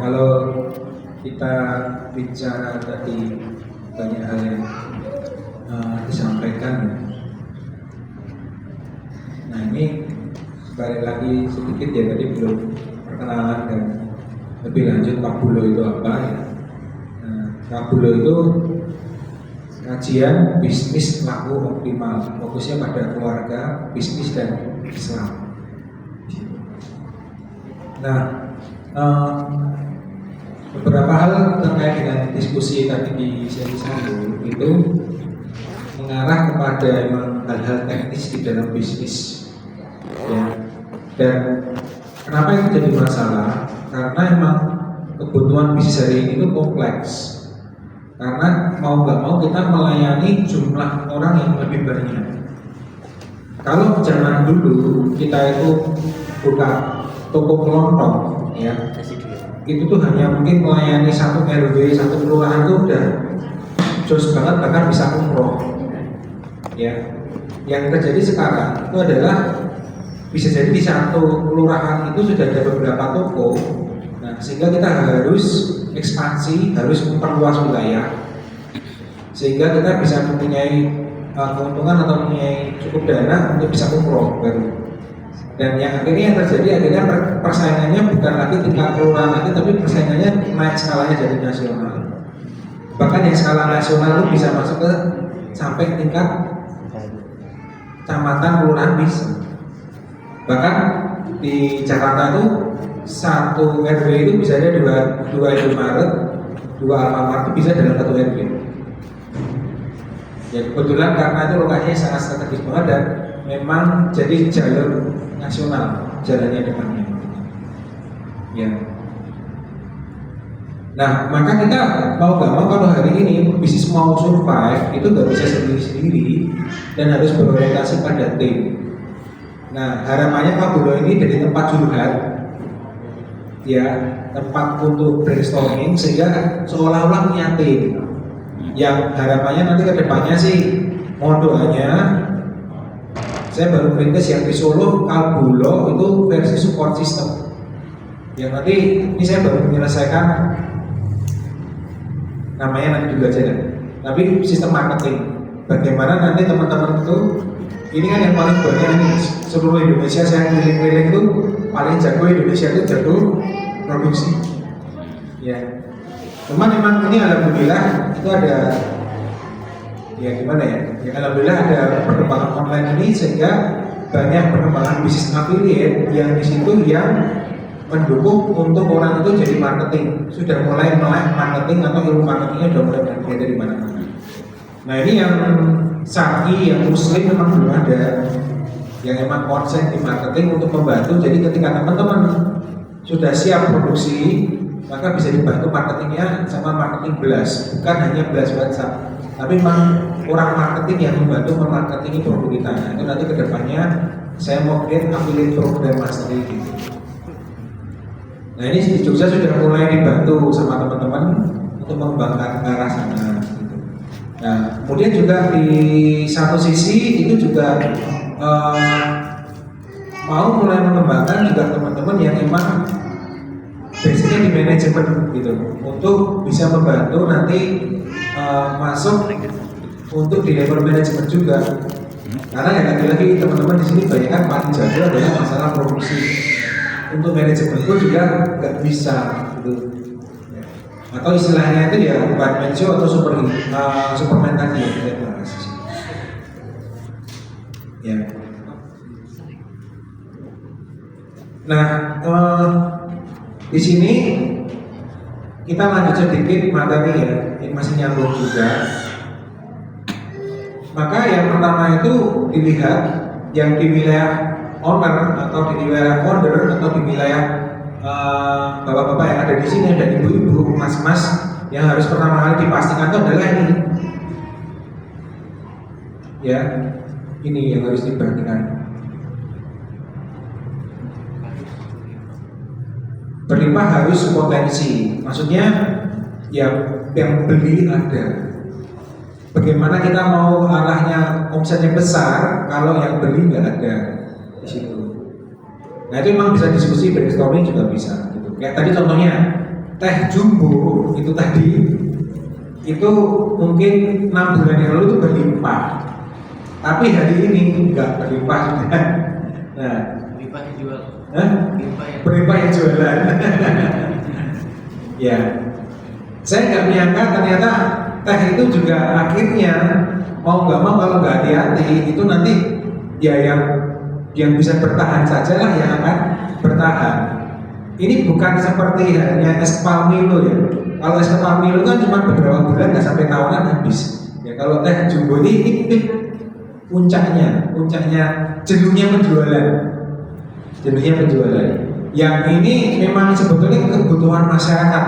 kalau kita bicara tadi banyak hal yang disampaikan. Nah ini balik lagi sedikit ya, tadi belum perkenalan dan lebih lanjut Kabulo itu apa ya. Nah, Kabulo itu kajian bisnis laku optimal, fokusnya pada keluarga, bisnis dan Islam. Nah, beberapa hal terkait dengan diskusi tadi di sesi 1 itu mengarah kepada emang hal-hal teknis di dalam bisnis ya. Dan kenapa itu jadi masalah? Karena emang kebutuhan bisnis hari ini itu kompleks. Karena mau nggak mau kita melayani jumlah orang yang lebih banyak. Kalau zaman dulu kita itu buka toko kelontong ya, itu tuh hanya mungkin melayani satu RW, satu kelurahan itu udah jos banget, bahkan bisa umroh ya. Yang terjadi sekarang itu adalah bisa jadi di satu kelurahan itu sudah ada beberapa toko. Nah, sehingga kita harus ekspansi, harus memperluas wilayah sehingga kita bisa mempunyai keuntungan atau mempunyai cukup dana untuk bisa umroh baru. Dan yang akhirnya yang terjadi akhirnya persaingannya bukan lagi tingkat kelurahan lagi, tapi persaingannya naik skalanya jadi nasional. Bahkan yang skala nasional itu bisa masuk ke sampai tingkat kecamatan, kelurahan bisa. Bahkan di Jakarta itu satu RW itu bisa ada dua Indomaret, dua Alfamart itu bisa dalam satu RW. Ya kebetulan karena itu lokasinya sangat strategis banget dan memang jadi jalur nasional jalannya depannya. Ya. Nah, maka kita mau gak mau kalau hari ini bisnis mau survive itu gak bisa sendiri-sendiri dan harus berorientasi pada tim. Nah, harapannya Kabulo ini jadi tempat curhat, ya, tempat untuk brainstorming sehingga seolah-olah punya tim. Yang harapannya nanti ke depannya sih, mohon doanya. Saya baru merintis yang di Solo, Kabulo itu versi support system. Yang nanti ini saya baru menyelesaikan, namanya nanti juga aja deh. Tapi sistem marketing, bagaimana nanti teman-teman itu, ini kan yang paling banyak ini seluruh Indonesia saya keliling-keliling itu paling jago Indonesia itu jago produksi. Ya, cuman memang ini alhamdulillah itu ada. Ya gimana ya? Ya alhamdulillah ada perkembangan online ini sehingga banyak perkembangan bisnis affiliate yang di situ yang mendukung untuk orang itu jadi marketing. Sudah mulai melek marketing atau ilmu marketingnya sudah mulai berada di mana-mana. Nah ini yang syar'i, yang muslim memang belum ada, yang emang konsen di marketing untuk membantu. Jadi ketika teman-teman sudah siap produksi, maka bisa dibantu marketingnya sama marketing belas, bukan hanya belas WhatsApp. Tapi memang orang marketing yang membantu memarketingi produk kita. Nah, itu nanti kedepannya saya mau create affiliate program mastery gitu. Nah ini di Jogja sudah mulai dibantu sama teman-teman untuk mengembangkan ke arah sana gitu. Nah kemudian juga di satu sisi itu juga mau mulai mengembangkan juga teman-teman yang emang basicnya di manajemen gitu, untuk bisa membantu nanti masuk untuk di level manajemen juga. Karena ya lagi-lagi teman-teman di sini banyak kan paling jago adalah masalah produksi. Untuk manajemen pun juga nggak bisa gitu. Atau istilahnya itu ya bukan mensio atau superman tadi ya. Ya. Nah di sini kita lanjut sedikit materi ya, ini masih nyambung juga. Maka yang pertama itu dilihat yang di wilayah owner atau di wilayah founder atau di wilayah bapak-bapak yang ada di sini dan ibu-ibu, mas-mas, yang harus pertama kali dipastikan itu adalah ini. Ya, ini yang harus diperhatikan. Berlimpah harus potensi, maksudnya yang beli ada. Bagaimana kita mau arahnya omsetnya besar kalau yang beli nggak ada di situ. Nah itu memang bisa diskusi brainstorming juga bisa. Gitu. Kayak tadi contohnya teh jumbo itu tadi itu mungkin 6 bulan yang lalu itu berlimpah, tapi hari ini enggak berlimpah. Nah, berlimpah yang jual. Berlimpah yang jualan. Ya, saya nggak menyangka ternyata teh itu juga akhirnya mau nggak mau kalau nggak hati-hati itu nanti ya yang bisa bertahan saja lah yang akan bertahan. Ini bukan seperti halnya es palmilo ya. Kalau es palmilo kan cuma beberapa bulan nggak sampai tahunan habis. Ya kalau teh jumbo ini puncaknya jenuhnya penjualan. Yang ini memang sebetulnya kebutuhan masyarakat.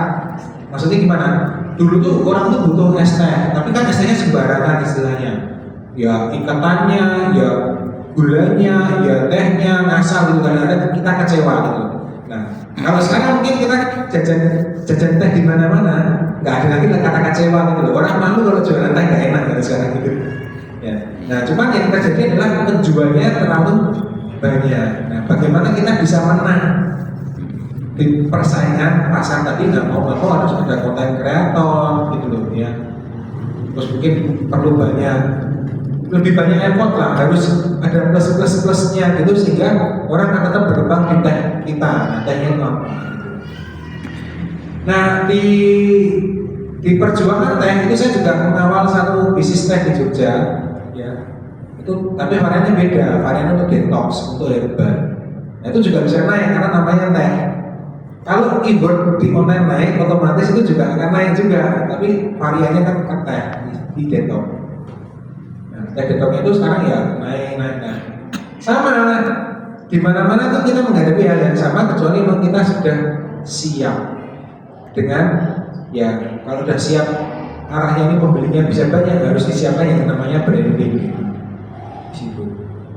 Maksudnya gimana? Dulu tuh orang tuh butuh es teh, tapi kan es tehnya sembarangan istilahnya. Ya ikatannya, ya gulanya, ya tehnya ngasal gitu, kadang-kadang kita kecewa gitu. Nah, kalau sekarang mungkin kita jajan teh di mana-mana, nggak ada lagi kata kecewa gitu loh. Orang malu kalau jualan teh nggak enak gitu sekarang gitu. Ya. Nah, cuman yang terjadi adalah penjualnya terlalu banyak. Nah, bagaimana kita bisa menang di persaingan pasar tadi? Nggak mau harus ada konten kreator gitu loh ya. Terus mungkin perlu lebih banyak effort lah, harus ada plus-plusnya gitu sehingga orang akan tetap berkembang di teh kita, tehnya itu apa? Nah di perjuangan teh itu saya juga mengawal satu bisnis teh di Jogja, ya itu tapi variannya beda, varian untuk detox, untuk herbal. Nah, itu juga bisa naik karena namanya teh. Kalau keyword di online naik, otomatis itu juga akan naik juga, tapi variannya kan ke teh di detox. Teh detox itu sekarang ya naik. Sama di mana-mana tuh kita menghadapi hal yang sama kecuali memang kita sudah siap dengan ya kalau sudah siap arahnya ini pembelinya bisa banyak, harus disiapkan yang namanya branding. Situ.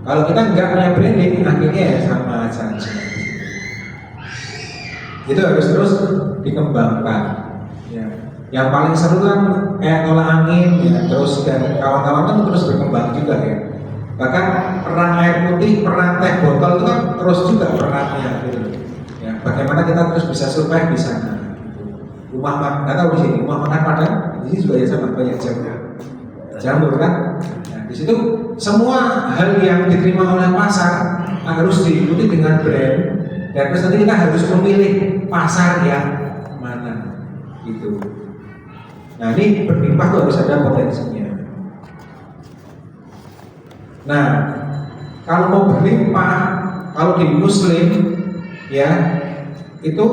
Kalau kita nggak punya branding akhirnya ya sama saja. Itu harus terus dikembangkan. Ya. Yang paling seru kan kayak tolak angin ya, terus dan kawan-kawan kan terus berkembang juga ya. Bahkan perang air putih, perang teh botol itu kan terus juga perannya gitu. Ya, bagaimana kita terus bisa survive di sana. Rumah makan, nggak tahu di sini rumah makan Padang, di sini juga ya sama banyak jamur kan. Nah, di situ semua hal yang diterima oleh pasar harus diikuti dengan brand, dan terus nanti kita harus memilih pasar yang mana gitu. Nah ini berlimpah tuh harus ada potensinya. Nah kalau mau berlimpah, kalau di Muslim ya itu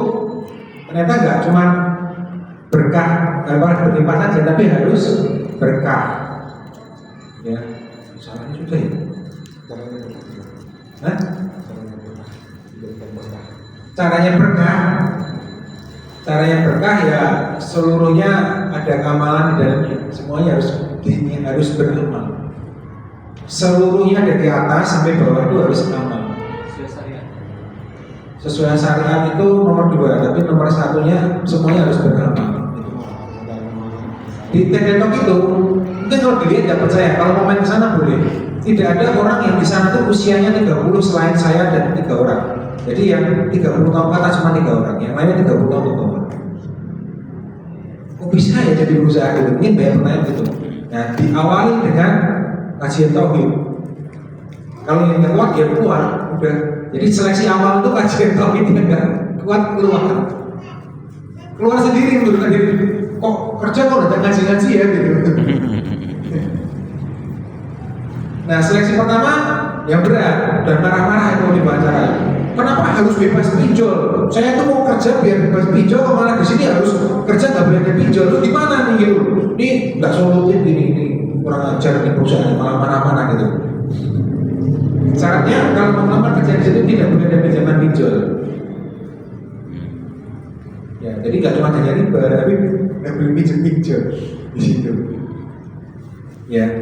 ternyata nggak cuma berkah, berlimpah saja, tapi harus berkah. Ya, salahnya sudah ya. Hah? Caranya berkah ya seluruhnya ada amalan di dalamnya, semuanya harus beramal. Seluruhnya dari atas sampai bawah itu harus amal. Sesuai syariat itu nomor 2, tapi nomor 1-nya semuanya harus beramal. Di TikTok itu mungkin kalau dilihat nggak percaya, kalau mau main ke sana boleh. Tidak ada orang yang di sana tuh usianya 30 selain saya dan 3 orang. Jadi yang 30 tahun ke atas cuma 3 orang, yang lainnya 30 tahun ke bawah. Kok bisa ya jadi berusaha gitu? Mungkin banyak pertanyaan gitu. Nah, diawali dengan kajian tauhid. Kalau yang kuat ya keluar, udah. Jadi seleksi awal itu kajian tauhid yang enggak kuat keluar sendiri menurut diri. Kok kerja kok udah ngaji-ngaji ya gitu. Nah, seleksi pertama yang berat dan marah-marah itu diwawancara. Kenapa harus bebas pinjol? Saya tuh mau kerja biar bebas pinjol, kok malah di sini harus kerja nggak boleh ada pinjol? Lu gimana nih gitu? Ini nggak solutif ini kurang ajar nih perusahaan, malah mana-mana gitu. Syaratnya kalau mau melamar kerja di situ tidak boleh ada pinjaman pinjol. Ya, jadi nggak cuma hanya riba, tapi nggak boleh pinjol di situ. Ya,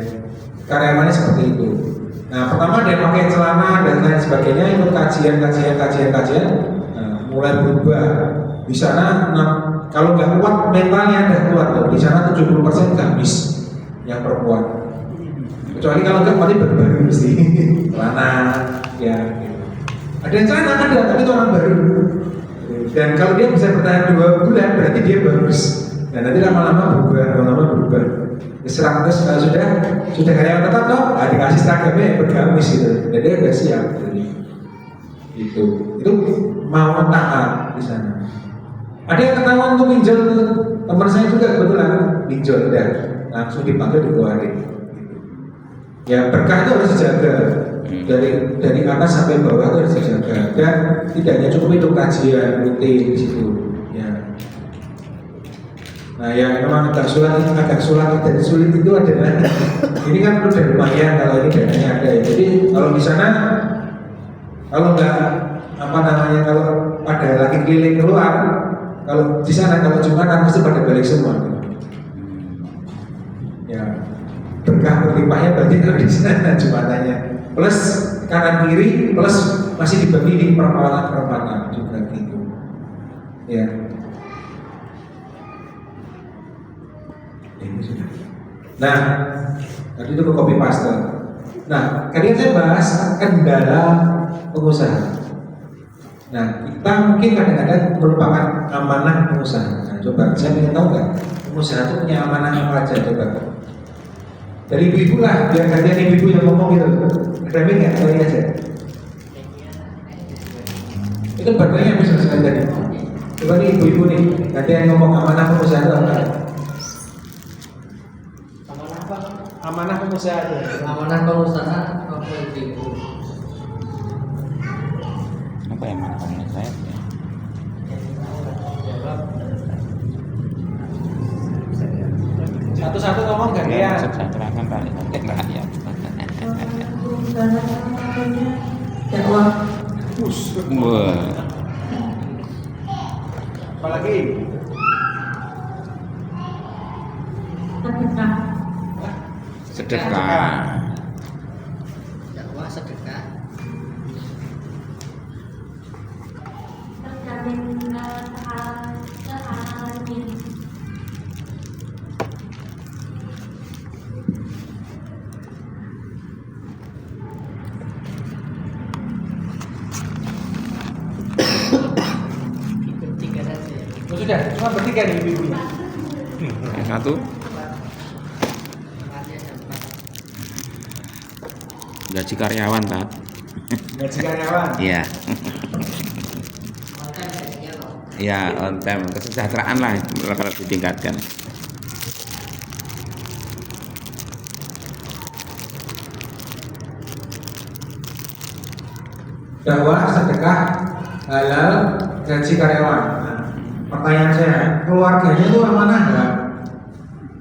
karyawannya seperti itu. Nah, pertama dia pakai celana dan lain sebagainya, ikut kajian. Nah, mulai berubah. Di sana, kalau nggak kuat mentalnya udah kuat loh. Di sana 70% gamis yang perempuan. Kecuali kalau nggak pasti baru mesti celana, ya. Gitu. Ada yang celana ada, tapi itu orang baru. Dan kalau dia bisa bertahan 2 bulan, berarti dia bagus. Dan nanti lama-lama berubah. Serang terus kalau sudah karyawan tetap toh, dikasih seragamnya yang bergamis gitu. Dan dia udah siap. Itu mau taat di sana. Ada yang ketahuan untuk pinjol, teman saya juga kebetulan pinjol, dan langsung dipanggil dikeluarin. Ya berkah itu harus dijaga dari atas sampai bawah itu harus dijaga. Dan tidak hanya cukup itu kajian rutin di situ. Ya. Nah yang memang agak sulit itu adalah ini kan udah lumayan kalau ini dananya ada ya. Jadi kalau di sana kalau nggak kalau pada lagi keliling keluar, kalau di sana kalau Jumatan mesti pada balik semua. Ya berkah berlimpahnya berarti kalau di sana Jumatannya plus kanan kiri plus masih dibagi di perempatan juga gitu. Ya. Ini sudah. Nah, tadi itu copy paste. Nah, tadi saya bahas kendala pengusaha. Nah, kita mungkin kadang-kadang merupakan amanah pengusaha. Nah, coba saya ingin tahu nggak, pengusaha itu punya amanah apa aja coba? Dari ibu-ibu lah, biar gantian ibu-ibu yang ngomong gitu. Ada nggak? Tahu aja. Itu baterainya bisa sekali tadi. Coba nih ibu-ibu nih, gantian ngomong amanah pengusaha itu apa? Amanah pengusaha itu. Amanah pengusaha apa itu? Apa yang mana pengusaha? Satu-satu ngomong gak dia? Sejahterakan rakyat. Dakwah. Wah. Apalagi? Sedekah. Dakwah sedekah. Bertiga saja. Oh, sudah, cuma bertiga nih ibu-ibu. Yang satu gaji karyawan, Tat. Gaji karyawan. Iya. Ya, on time, kesejahteraan lah kalau ditingkatkan. Dakwah, sedekah, halal, gaji karyawan. Nah, pertanyaan saya, keluarganya itu amanah enggak?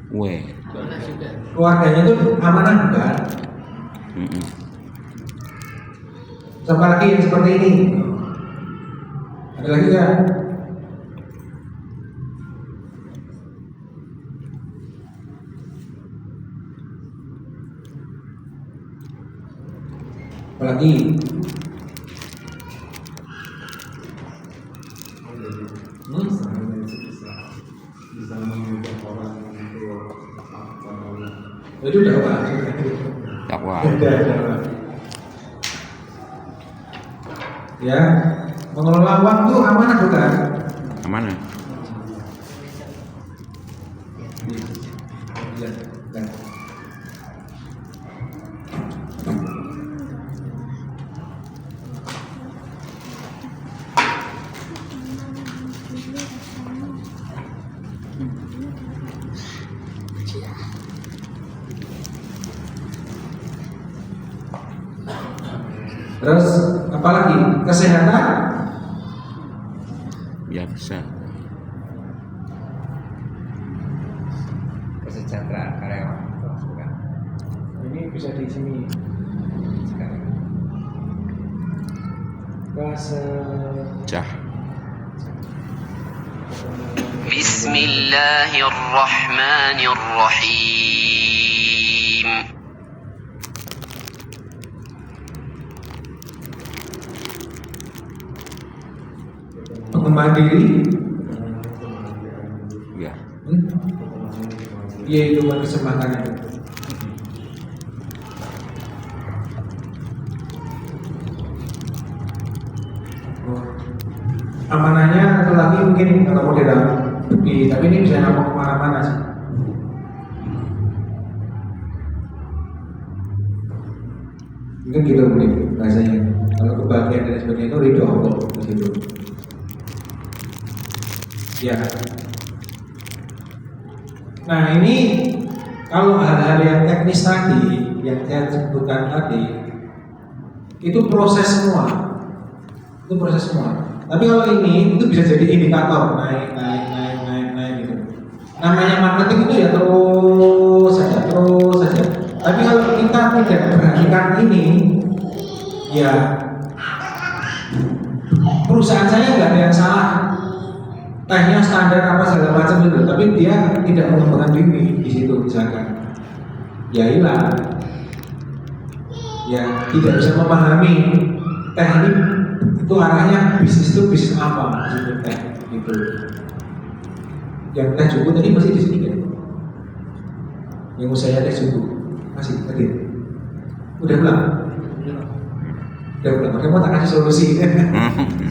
Weh. Keluarganya itu amanah enggak? Siapa lagi yang seperti ini? Ada lagi enggak? Apalagi? Itu dakwah. Dakwah. Ya, mengelola uang itu amanah bukan? Amanah. Terus apalagi kesehatan? Ya bisa. Kesejahteraan karyawan bukan? Ini bisa di sini. Jah. Bismillahirrahmanirrahim. Mandiri. Ya. Iya itu kesempatan itu. Amanahnya atau satu lagi mungkin kalau mau dalam bukti, tapi ini bisa ngomong kemana-mana sih. Mungkin gitu mungkin bahasanya. Kalau kebahagiaan dan sebagainya itu ridho Allah di situ. Ya. Nah ini kalau hal-hal yang teknis tadi, yang saya sebutkan tadi, itu proses semua. Itu proses semua. Tapi kalau ini itu bisa jadi indikator naik gitu. Namanya marketing itu ya terus saja. Tapi kalau kita tidak perhatikan ini, ya perusahaan saya nggak ada yang salah. Tehnya standar apa segala macam itu, tapi dia tidak mengembangkan diri di situ misalkan. Ya hilang. Ya tidak bisa memahami teknik itu arahnya bisnis itu bisnis apa gitu teh gitu. Yang teh cukup tadi masih di sini kan? Yang usaha teh cukup masih tadi. Udah pulang? Udah pulang. Makanya mau tak kasih solusi.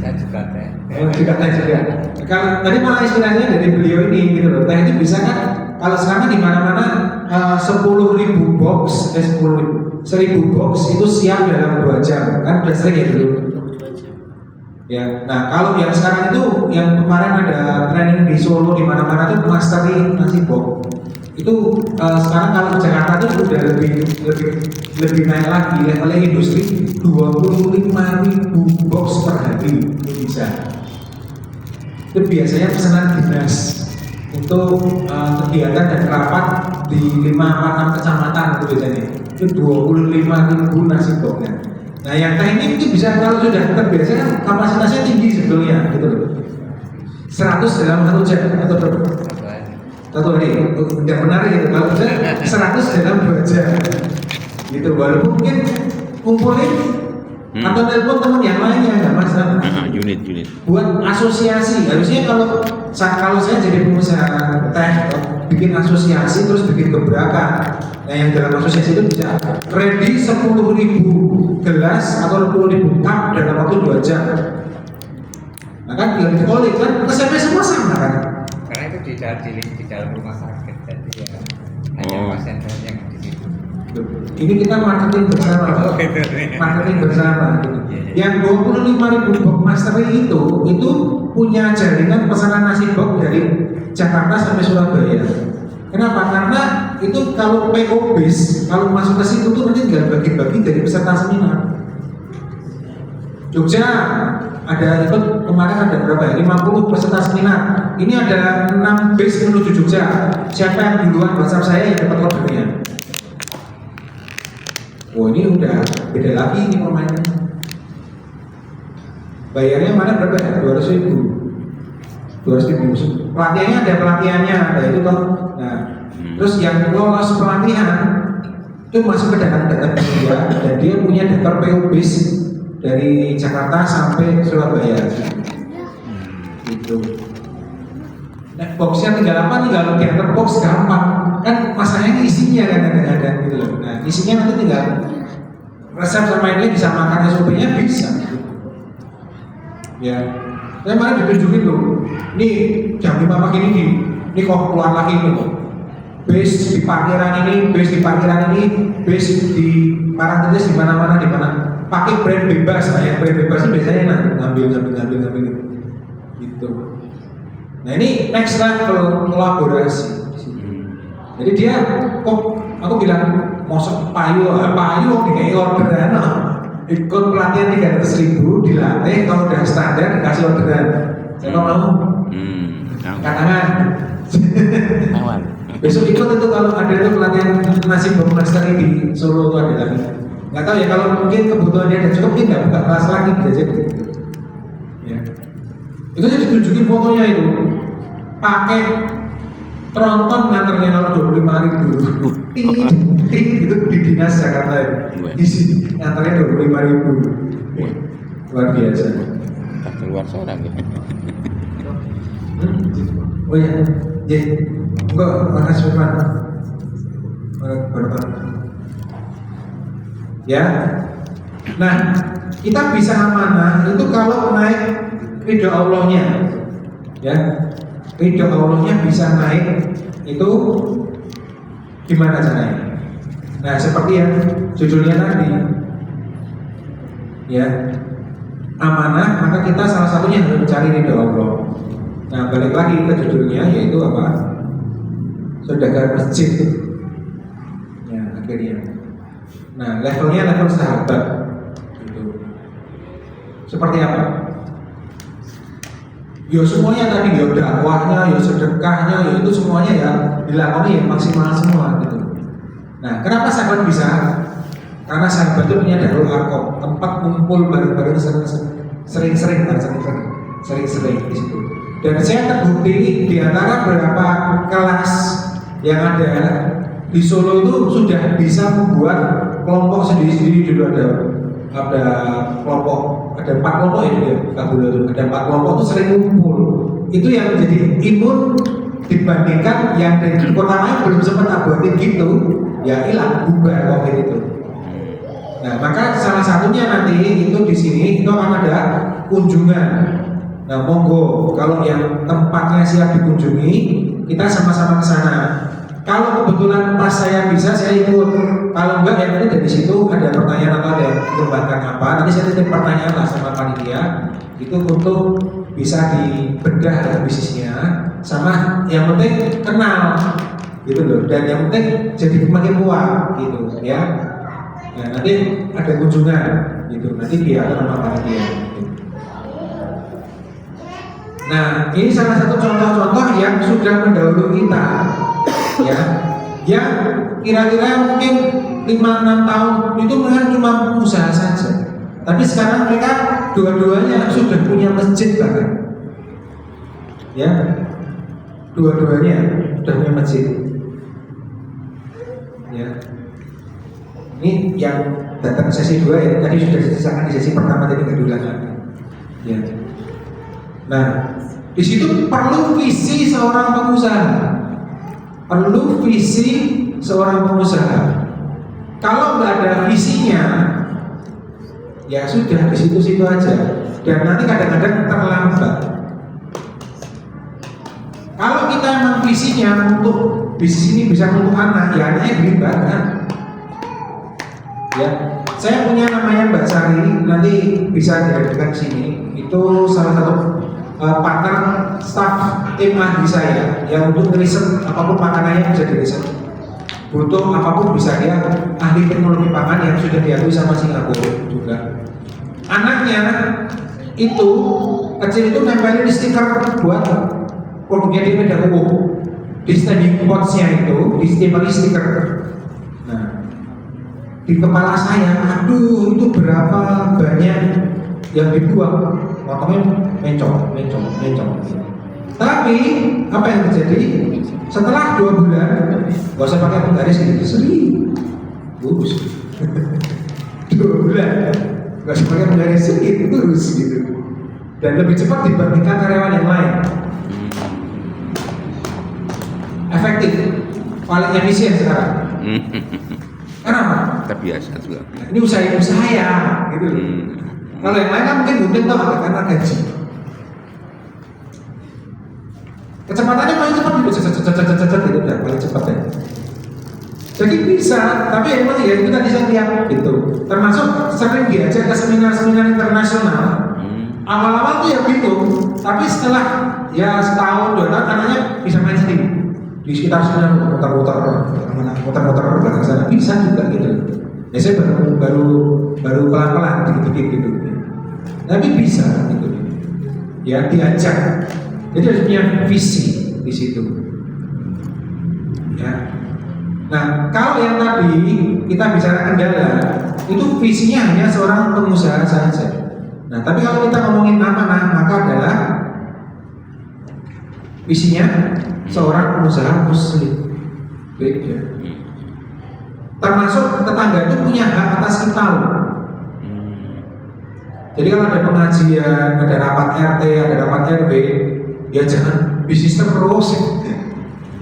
Saya juga teh. Juga teh juga. Kalau tadi malah istilahnya dari beliau ini gitu loh. Teh itu bisa kan? Kalau sekarang di mana-mana 10.000 box, 10.000 box itu siap dalam 2 jam kan udah sering ya dulu. Ya, nah kalau yang sekarang itu yang kemarin ada training di Solo di mana-mana itu mastery nasi box. Itu sekarang kalau di Jakarta itu udah lebih naik lagi levelnya industri 25.000 box per hari itu bisa. Itu biasanya pesanan dinas untuk kegiatan dan rapat di 5-6 kecamatan itu biasanya. Itu 25.000 nasi boxnya. Nah yang teknik itu bisa kalau sudah terbiasa kan kapasitasnya tinggi sebetulnya gitu loh. 100 dalam 1 jam atau berapa? Satu hari, tidak menarik gitu. Kalau bisa 100 dalam 2 jam gitu. Walaupun mungkin kumpulin atau telepon teman yang lainnya nggak masalah. Unit. Buat asosiasi, harusnya kalau saya jadi pengusaha teh bikin asosiasi terus bikin gebrakan. Nah yang dalam asosiasi itu bisa ready 10.000 gelas atau 10.000 cup dalam waktu 2 jam. Nah kan biar dikolik kan resepnya semua sama kan? Karena itu di dalam rumah sakit, jadi ya hanya pasien yang di situ. Ini kita marketing bersama, marketing bersama. Yang 25.000 box mastery itu punya jaringan pesanan nasi box dari Jakarta sampai Surabaya. Kenapa? Karena itu kalau PO base, kalau masuk ke situ tuh nanti tinggal bagi-bagi dari peserta seminar. Jogja ada ikut kemarin ada berapa ya? 50 peserta seminar. Ini ada 6 base menuju Jogja. Siapa yang duluan WhatsApp saya yang dapat ordernya? Oh ini udah beda lagi ini permainannya. Bayarnya mana berapa ya? 200.000. Pelatihannya ada pelatihannya, ada itu toh. Nah, terus yang lolos pelatihan itu masuk ke data dia dan dia punya daftar PO base dari Jakarta sampai Surabaya. Gitu. Nah, boxnya tinggal apa? Tinggal diantar box gampang. Kan masalahnya isinya kan kadang-kadang gitu loh. Nah, isinya nanti tinggal resep sama ini disamakan SOP-nya bisa. Ya, saya malah ditunjukin loh. Ini jam 5 pagi ini kok keluar lagi nih kok. Base di parkiran ini, base di parkiran ini, base di Parangtritis di mana-mana di mana. Pakai brand bebas, yang brand bebas itu biasanya ngambil gitu. Nah ini next level kolaborasi. Jadi dia kok aku bilang mosok payu dikai orderan. Ikut pelatihan 300.000 dilatih, kalau udah standar dikasih orderan. Saya mau katakan besok ikut itu kalau ada itu pelatihan nasi box mastery di Solo itu ada lagi. Nggak tahu ya kalau mungkin kebutuhannya ada cukup mungkin nggak buka kelas lagi bisa jadi. Ya. Itu saya ditunjukin fotonya itu pakai tronton nganternya kalau 25.000 itu di dinas Jakarta di sini nganternya 25.000 luar biasa. Keluar seorang gitu. Oh ya, enggak, makasih Firman. Ya, nah kita bisa amanah itu kalau naik ridho Allahnya. Ya, ridho Allahnya bisa naik itu gimana caranya? Nah, seperti yang judulnya tadi, ya, amanah, maka kita salah satunya harus mencari ridho Allah. Nah, balik lagi ke judulnya, yaitu apa? Saudagar masjid. Ya, akhirnya. Nah, levelnya level sahabat. Gitu. Seperti apa? Ya semuanya tadi, ya dakwahnya, ya sedekahnya, ya itu semuanya ya dilakoni ya maksimal semua gitu. Nah, kenapa sahabat bisa? Karena sahabat itu punya Darul Arqam, tempat kumpul bareng-bareng sering-sering di situ. Dan saya terbukti di antara beberapa kelas yang ada di Solo itu sudah bisa membuat kelompok sendiri-sendiri. Dulu ada kelompok, ada 4 kelompok ya, ada 4 kelompok itu sering kumpul. Itu yang menjadi imun dibandingkan yang di kota lain belum sempat abortif gitu, ya hilang, bubar COVID itu. Nah, maka salah satunya nanti itu di sini itu akan ada kunjungan. Nah, monggo kalau yang tempatnya siap dikunjungi, kita sama-sama ke sana. Kalau kebetulan pas saya bisa, saya ikut. Kalau enggak, ya nanti dari situ ada pertanyaan atau ada dikembangkan apa, nanti saya titip pertanyaan lah sama panitia. Itu untuk bisa dibedah bisnisnya, sama yang penting kenal, gitu loh. Dan yang penting jadi makin kuat, gitu ya. Nah, nanti ada kunjungan, gitu. Nanti dia akan sama panitia. Gitu. Nah, ini salah satu contoh-contoh yang sudah mendahului kita. Ya, yang kira-kira mungkin 5-6 tahun itu mereka cuma usaha saja. Tapi sekarang mereka dua-duanya sudah punya masjid bahkan. Ya, dua-duanya sudah punya masjid. Ya, ini yang datang sesi 2 ya, tadi sudah diceritakan di sesi pertama tadi nggak diulang lagi. Ya. Nah, di situ perlu visi seorang pengusaha. Perlu visi seorang pengusaha. Kalau nggak ada visinya, ya sudah di situ-situ aja. Dan nanti kadang-kadang terlambat. Kalau kita emang visinya untuk bisnis ini bisa untuk anak, ya anaknya duit banget. Ya, saya punya namanya Mbak Sari, nanti bisa dihadirkan sini. Itu salah satu partner staff tim ahli saya yang untuk riset apapun makanannya bisa diriset. Butuh apapun bisa dia ahli teknologi pangan yang sudah diakui sama Singapura juga. Anaknya itu kecil itu nempelin stiker buat produknya di medan umum. Di standing potsnya itu ditempeli stiker. Nah, di kepala saya, aduh itu berapa banyak yang dibuang, potongnya mencong. Tapi apa yang terjadi? Setelah 2 bulan, gak usah pakai penggaris gitu, sering lurus. 2 bulan, gak usah pakai penggaris sedikit, lurus gitu. Dan lebih cepat dibandingkan karyawan yang lain. Efektif, paling efisien sekarang. Kenapa? Terbiasa juga. Ini usaha ya, gitu. Kalau yang lain kan mungkin gunting tuh karena gaji. Kecepatannya paling cepat gitu, cet gitu udah paling cepat ya. Jadi bisa, tapi emang ya itu tadi saya lihat gitu. Termasuk sering diajak ke seminar-seminar internasional. Awal-awal tuh ya bingung, tapi setelah ya setahun 2 tahun anaknya bisa main sendiri. Di sekitar sana muter-muter belakang sana bisa juga gitu. Ya saya baru pelan-pelan dikit-dikit gitu. Tapi bisa gitu. Ya diajak. Jadi harus punya visi di situ. Ya. Nah, kalau yang tadi kita bicara kendala, itu visinya hanya seorang pengusaha saja. Nah, tapi kalau kita ngomongin amanah, maka adalah visinya seorang pengusaha muslim. Beda. Termasuk tetangga itu punya hak atas kita loh. Jadi kalau ada pengajian, ada rapat RT, ada rapat RW, ya jangan bisnis terus.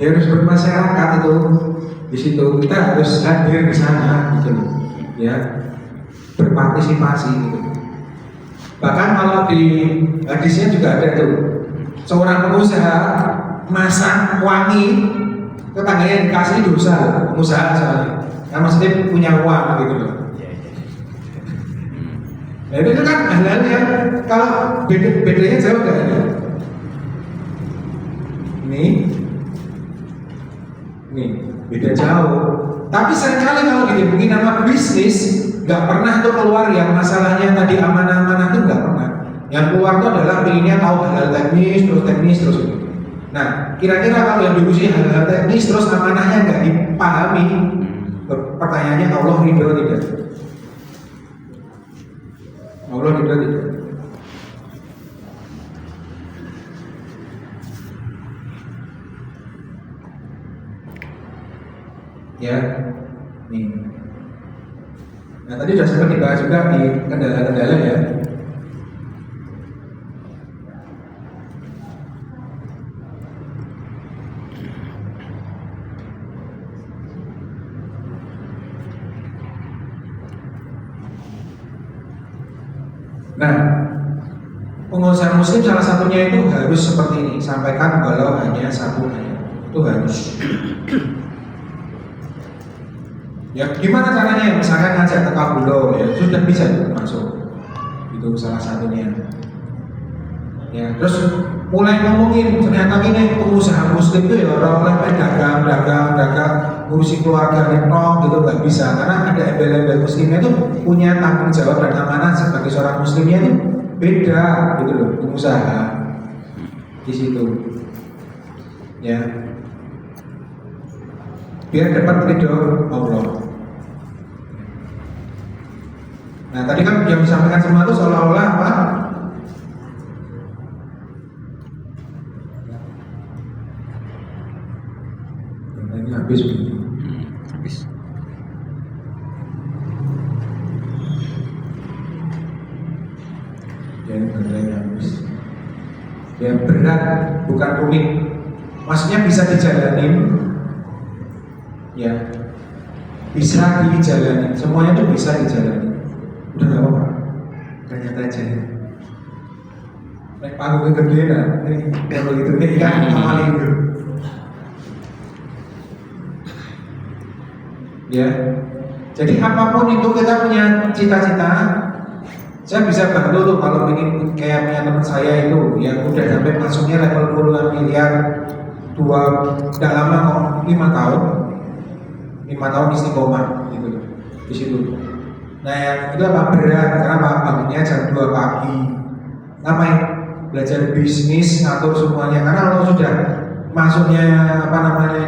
Ya harus bermasyarakat itu. Di situ kita harus hadir di sana gitu loh. Ya. Berpartisipasi gitu. Bahkan kalau di hadisnya juga ada tuh seorang pengusaha masak wangi, tetangganya dikasih dosa, pengusaha soalnya. Kan maksudnya punya uang gitu loh. Nah itu kan hal-hal yang kalau bedanya jauh gak ada. Nih beda jauh. Tapi seringkali kalau dihubungi nama bisnis, nggak pernah tuh keluar yang masalahnya tadi amanah-amanah itu nggak pernah. Yang keluar itu adalah pengennya tahu hal-hal teknis terus itu. Nah, kira-kira kalau yang diurusi hal-hal teknis terus amanahnya nggak dipahami, pertanyaannya Allah ridho tidak? Allah ridho tidak? Ya, nih. Nah tadi sudah sempat dibahas juga di kendala-kendala ya. Nah, pengusaha muslim salah satunya itu harus seperti ini, sampaikan kalau hanya satu ayat itu harus. Ya gimana caranya? Misalkan ngajak ke Kabulo ya sudah bisa masuk, itu salah satunya. Ya terus mulai ngomongin ternyata ini pengusaha muslim itu ya orang-orang dagang, ngurusi keluarga netok gitu nggak bisa karena ada embel-embel muslimnya itu punya tanggung jawab dan amanah sebagai seorang muslimnya itu beda gitu loh pengusaha di situ. Ya biar dapat ridho Allah. Nah tadi kan yang disampaikan semua itu seolah-olah apa? Ini habis. Habis. Ya habis. Ya berat bukan rumit. Maksudnya bisa dijalanin. Ya bisa dijalani, semuanya itu bisa dijalani. Udah gak apa-apa, tanya aja. Naik panggung gede lah, kalau gitu nih kan amalin itu. Ya, jadi apapun itu kita punya cita-cita. Saya bisa bantu tuh kalau ingin kayak punya teman saya itu yang udah sampai masuknya level puluhan miliar, tidak lama kok, 5 tahun. 5 tahun istiqomah gitu di situ. Nah yang itu apa berat karena bangunnya jam 2 pagi. Ngapain? Belajar bisnis ngatur semuanya karena kalau sudah masuknya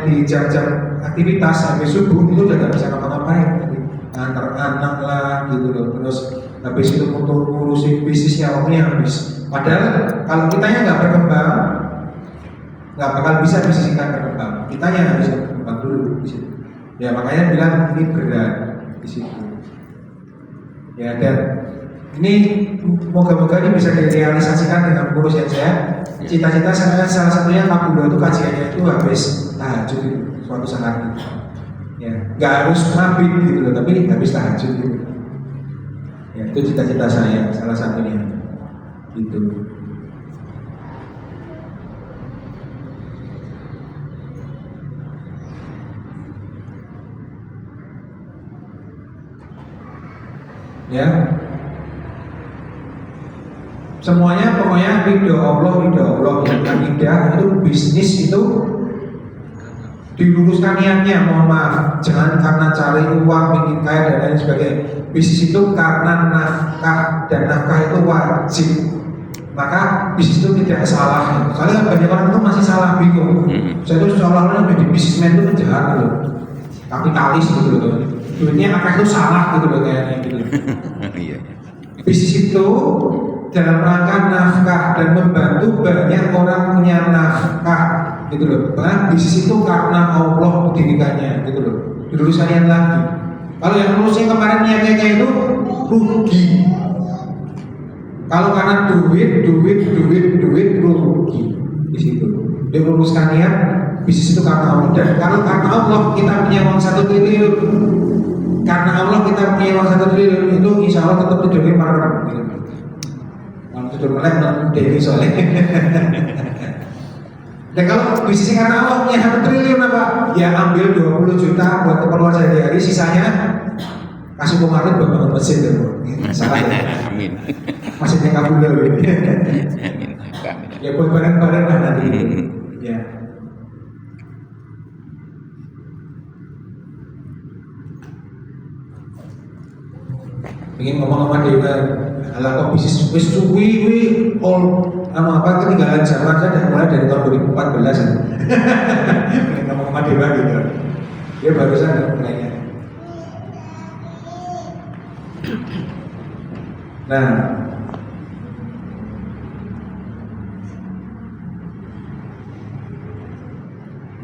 di jam-jam aktivitas sampai subuh itu udah nggak bisa ngapa-ngapain. Antar anak lah gitu loh. Terus habis itu untuk ngurusin bisnisnya waktunya habis. Padahal kalau kitanya nggak berkembang nggak bakal bisa bisnis kita berkembang. Kitanya harus berkembang dulu di situ. Ya makanya bilang ini berat di situ. Ya dan ini moga-moga ini bisa direalisasikan dengan kurus yang saya. Cita-cita saya salah satunya Kabulo itu kajiannya itu habis tahajud itu suatu saat itu. Ya nggak harus mabit gitu loh, tapi habis tahajud gitu. Ya itu cita-cita saya salah satunya itu. Ya semuanya pokoknya ridho Allah yang akidah itu bisnis itu diluruskan niatnya, mohon maaf jangan karena cari uang ingin kaya dan lain sebagainya. Bisnis itu karena nafkah dan nafkah itu wajib, maka bisnis itu tidak salah. Soalnya banyak orang itu masih salah bingung. Saya itu seolah-olah menjadi bisnismen itu jahat loh, kapitalis gitu loh. Duitnya apa itu salah gitu loh kayaknya gitu. Iya. Bisnis itu dalam rangka nafkah dan membantu banyak orang punya nafkah gitu loh. Bahkan bisnis itu karena Allah didirikannya gitu loh. Diluruskan niat lagi. Kalau yang lurusnya kemarin niatnya itu rugi. Kalau karena duit rugi di situ. Dia luruskan niat bisnis itu karena Allah. Dan kalau karena Allah kita punya uang 1 triliun. Karena Allah kita punya uang 1 triliun itu insya Allah tetap tidurnya marah gitu. Kalau tidur melek Dewi soalnya. Dan kalau bisnisnya karena Allah punya 1 triliun apa? Ya ambil 20 juta buat keperluan sehari-hari, sisanya kasih pemarut buat bangun masjid ya, salah ya. Amin. Masjidnya kabul Amin. ya buat barang-barang lah nanti. Ya. Ingin ngomong-ngomong dewa, ala kok bisnis wis suwi all apa ketinggalan zaman saya mulai dari tahun 2014 ya. Ingin ngomong-ngomong dewa gitu. Dia barusan mulainya. Nah,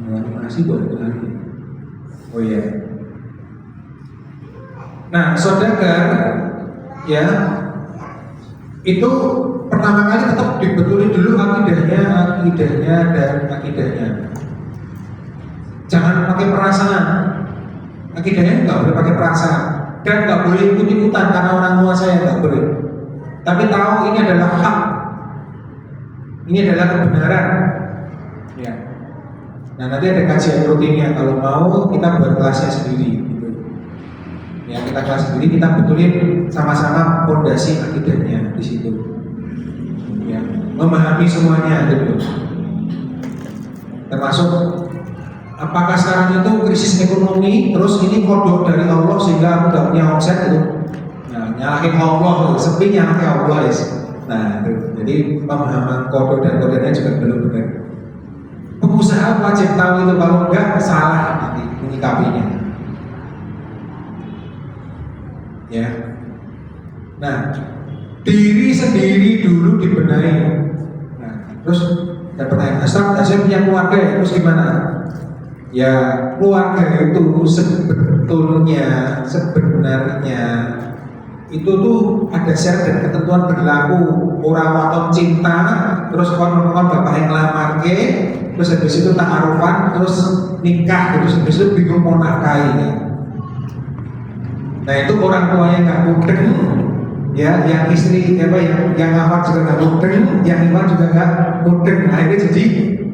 mana sih buat lagi? Oh iya. Nah, saudagar ya itu pertama kali tetap dibetulin dulu akidahnya. Jangan pakai perasaan. Akidahnya nggak boleh pakai perasaan dan nggak boleh ikut-ikutan karena orang tua saya nggak boleh. Tapi tahu ini adalah hak, ini adalah kebenaran. Ya. Nah nanti ada kajian rutinnya. Kalau mau kita buat kelasnya sendiri. Gitu. Ya kita kelas sendiri, kita betulin sama-sama fondasi akidahnya di situ. Ya, memahami semuanya gitu. Termasuk apakah sekarang itu krisis ekonomi, terus ini kodok dari Allah sehingga aku gak punya omset gitu. Nah, nyalahin Allah, sepi nyalahin Allah ya. Nah, itu. Jadi pemahaman kodok dan kodoknya juga belum benar. Pengusaha wajib tahu itu, kalau enggak salah nanti menyikapinya. Ya. Nah, diri sendiri dulu dibenahi. Nah, terus ada pertanyaan, Ustaz, saya punya keluarga ya, terus gimana? Ya, keluarga itu sebenarnya itu tuh ada syarat dan ketentuan berlaku. Orang waton cinta, terus kon-kon bapak yang ngelamar ke, terus habis itu ta'arufan, terus nikah, terus habis itu bingung mau nafkahi. Nah itu orang tuanya nggak mudeng, ya, yang istri apa yang ngawat juga nggak mudeng, yang iman juga nggak mudeng. Nah ini jadi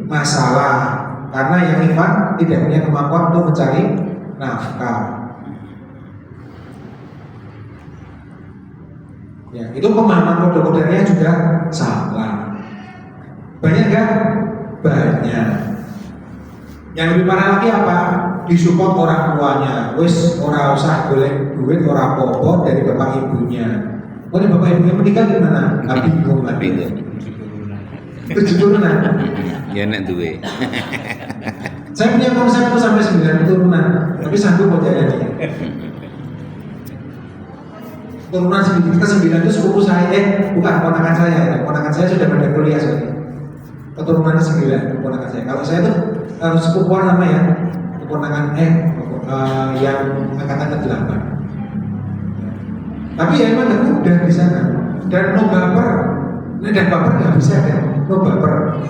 masalah karena yang iman tidak punya kemampuan untuk mencari nafkah. Ya, itu pemahaman kode-kodenya juga salah. Banyak nggak? Banyak. Yang lebih parah lagi apa? Disupport orang tuanya. Wis ora usah golek duit ora apa-apa dari bapak ibunya. Oh, ini bapak ibunya menikah gimana? Nggak bingung lah. Tujuh-turunan. Ya nek duwe. Saya punya konsep itu sampai 9 turunan, tapi sanggup mau jalan dia. Turunan ke-9 itu sepupu saya, bukan ponakan saya. Ponakan saya sudah pada kuliah soalnya. Keturunannya 9, ponakan saya. Kalau saya tuh harus sepupuan nama ya, keponakan yang angkatan ke-8. Tapi ya emang nggak mudah di sana. Dan no baper, dan baper nggak bisa kan, no baper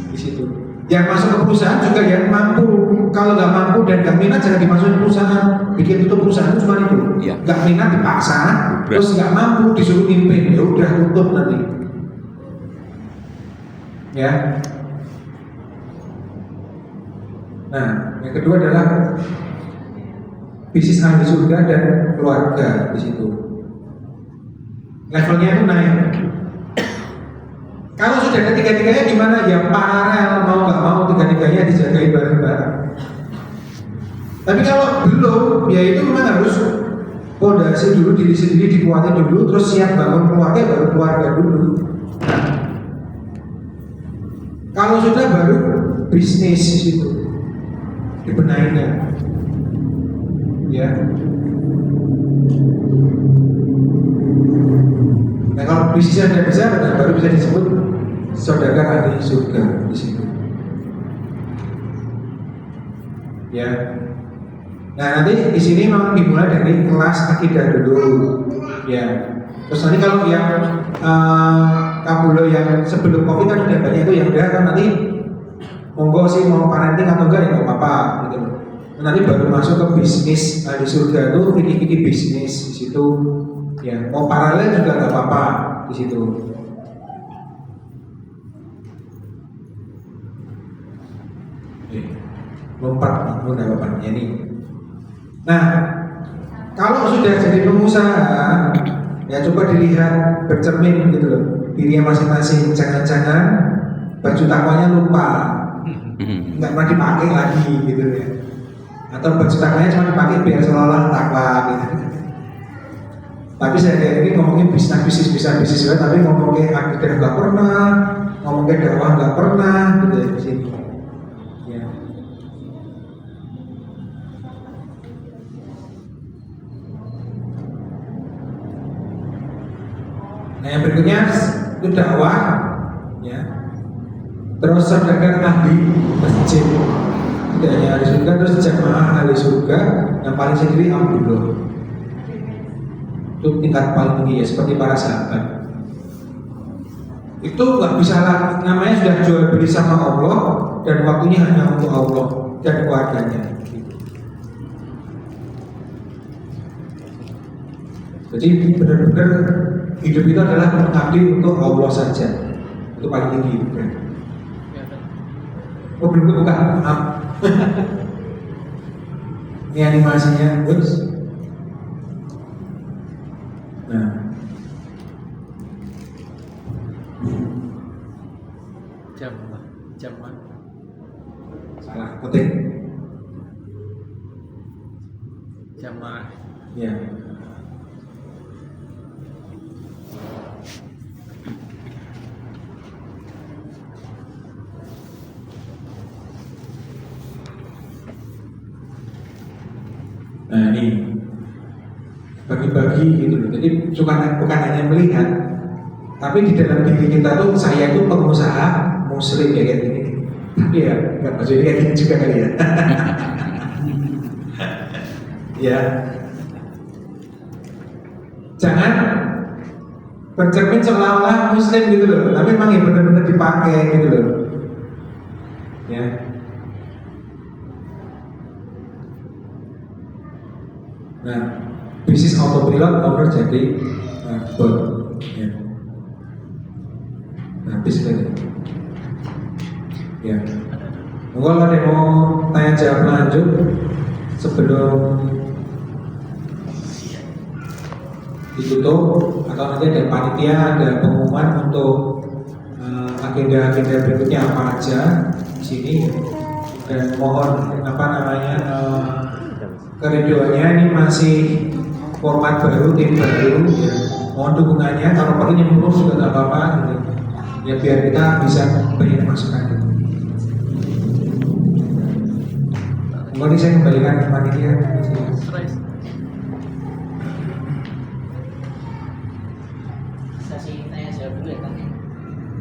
di situ. Yang masuk ke perusahaan juga yang mampu. Kalau nggak mampu dan nggak minat jangan dimasukin perusahaan. Bikin tutup perusahaan itu cuma itu. Ya. Nggak minat dipaksa, terus nggak mampu disuruh mimpin, ya udah tutup nanti. Ya. Nah, yang kedua adalah bisnis ahli surga dan keluarga di situ. Levelnya itu naik. Kalau sudah ada tiga-tiganya gimana? Ya paralel, mau nggak mau tiga-tiganya dijagain bareng-bareng. Tapi kalau belum, ya itu memang harus fondasi dulu, diri sendiri dikuatin dulu, terus siap bangun keluarga, baru keluarga dulu. Kalau sudah baru bisnis di situ dibenahinya, ya. Nah kalau bisnisnya sudah bisa, baru bisa disebut saudara ahli surga di situ. Ya. Nah nanti di sini memang dimulai dari kelas akidah dulu, ya. Terus nanti kalau yang kabulo yang sebelum COVID kan udah banyak itu yang udah kan nanti monggo sih mau parenting atau enggak ya nggak apa-apa gitu. Nanti baru masuk ke bisnis ahli surga itu fikih-fikih bisnis di situ. Ya, mau paralel juga nggak apa-apa di situ. Oke. Lompat menggunakan bapaknya ini. Nah, kalau sudah jadi pengusaha, ya coba dilihat bercermin gitu loh, dirinya masing-masing. Jangan-jangan baju takwanya lupa, nggak pernah dipakai lagi gitu ya. Atau baju takwanya cuma dipakai biar seolah-olah takwa gitu. Tapi saya ini ngomongin bisnis juga, tapi ngomongin akidah nggak pernah, ngomongin dakwah nggak pernah gitu ya di sini. Ya. Nah yang berikutnya itu dakwah, ya. Terus saudagar ahli masjid, tidak hanya ahli surga, terus jamaah ahli surga, yang paling sendiri Abdullah. Itu tingkat paling tinggi ya, seperti para sahabat. Itu nggak bisa lah, namanya sudah jual beli sama Allah dan waktunya hanya untuk Allah dan keluarganya. Jadi benar-benar hidup itu adalah mengabdi untuk Allah saja. Itu paling tinggi. Oh belum buka, maaf. Ini animasinya, Gus. Nah, jam salah ketik. jamaah Ya. Nah ini bagi-bagi gitu loh. Jadi bukan hanya melihat, tapi di dalam diri kita tuh saya itu pengusaha muslim ya kayak gini. Tapi ya nggak maksudnya kayak gini juga kali ya. Ya. Jangan bercermin seolah-olah muslim gitu loh, tapi memang ya benar-benar dipakai gitu loh. Ya. Nah, bisnis autopilot owner jadi bot. Ya. Nah, habis lagi. Ya. Mungkin ada yang mau tanya jawab lanjut sebelum ditutup, atau nanti ada panitia, ada pengumuman untuk agenda-agenda berikutnya apa aja di sini. Dan mohon keriduannya, ini masih format baru, tim baru ya. Mohon dukungannya, kalau perlu nyemplung juga nggak apa-apa gitu. Ya biar kita bisa banyak masukan gitu. Mungkin saya kembalikan ke panitia. sesi tanya jawab dulu ya kan.